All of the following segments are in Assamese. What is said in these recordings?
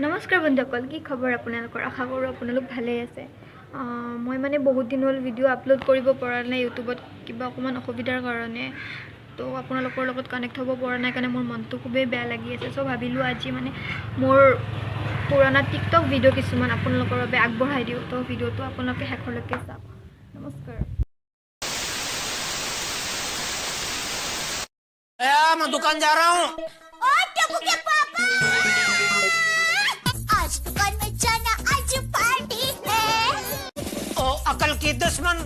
নমস্কাৰ বন্ধুসকল, কি খবৰ আপোনালোকৰ? আশা কৰোঁ আপোনালোক ভালেই আছে। মই মানে বহুত দিন হ'ল ভিডিঅ' আপলোড কৰিব পৰা নাই ইউটিউবত, কিবা অকণমান অসুবিধাৰ কাৰণে। তো আপোনালোকৰ লগত কানেক্ট হ'ব পৰা নাই কাৰণে মোৰ মনটো খুবেই বেয়া লাগি আছে। চ' ভাবিলোঁ আজি মানে মোৰ পুৰণা টিকটক ভিডিঅ' কিছুমান আপোনালোকৰ বাবে আগবঢ়াই দিওঁ। তো ভিডিঅ'টো আপোনালোকে শেষলৈকে চাওক। নমস্কাৰ। मैं दुकान जा रहा हूँ। आज दुकान में जाना, आज पार्टी है। ओ अकल की दुश्मन,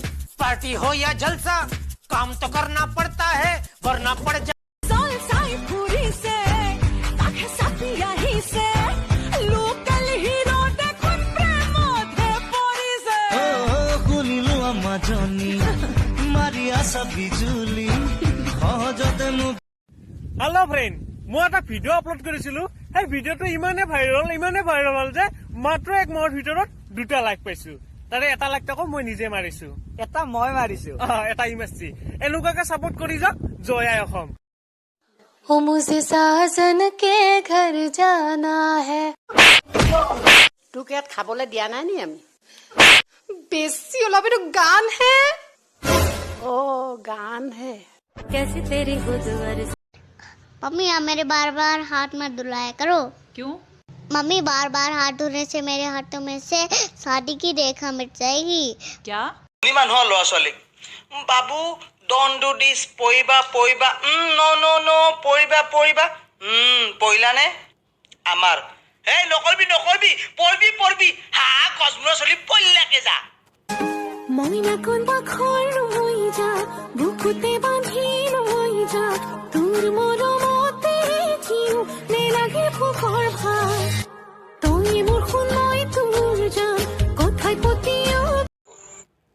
पार्टी हो या जलसा, काम तो करना पड़ता है वरना पड़ जा। पूरी से से लोकल हीरो देखो प्रेम थे पोरी से गुलिलो आमा जनी मारी आशा बिजुली सहजते मु हेलो फ्रेंड, मैं এটা ভিডিও আপলোড কৰিছিলো। এই ভিডিওটো ইমানে ভাইৰাল হল যে মাত্ৰ এক মাহৰ ভিতৰত 2টা লাইক পাইছো। তাৰে এটা লাইক টাকো মই নিজে মাৰিছো, এটা মই মাৰিছো। এটা ইমাৰ্চি এনেকুৱাকে সাপোৰ্ট কৰি যাওক। জয় আই অসম। ओ मुझे साजन के घर जाना है। তোক ইয়াত খাবলৈ দিয়া নাই নি আমি? बेसी ओला भी तो गान है। ओ गान है। कैसी तेरी गुजर। मम्मी आप मेरे बार बार हाथ मत धुलाया करो। क्यों? मम्मी बार बार हाथ धोने से मेरे हाथों में से शादी की रेखा मिट जाएगी। क्या? মানুহৰ ল'ৰা ছোৱালীক বাবু ডন্ট ডু দিস পইবা নো নো নো পইবা পইলানে আমাৰ এই নকৰবি পৰবি হা কসমুৰা চলি পইলাকে যা মইনা কোন বাখৰ হৈ যা বুকুতে বান্ধি লৈ যা তোৰ মৰমতে জিও নে লাগে ভোকৰ ভাই তই মোৰ শুন মই তোৰ যাম কথাই পতিও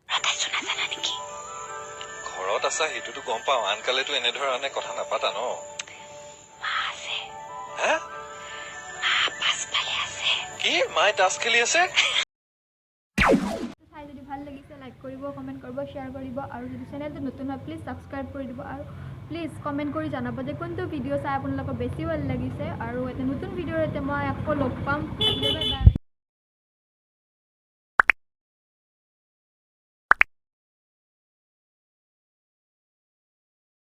ৰাধা শুনা জানা নেকি? ঘৰত আছা সেইটোতো গম পাওঁ, আনকালেতো এনেধৰণে কথা নাপাতা ন? হে? কি মায়ে টাস্ক খেলি আছে? চাই যদি ভাল লাগিছে লাইক কৰিব, কমেণ্ট কৰিব, শ্বেয়াৰ কৰিব আৰু যদি চেনেলটো নতুন হয় প্লিজ ছাবস্ক্ৰাইব কৰি দিব আৰু প্লিজ কমেণ্ট কৰি জনাব যে কোনটো ভিডিঅ' চাই আপোনালোকৰ বেছি ভাল লাগিছে আৰু এটা নতুন ভিডিঅ'ৰ সৈতে মই আকৌ লগ পাম। Bye bye.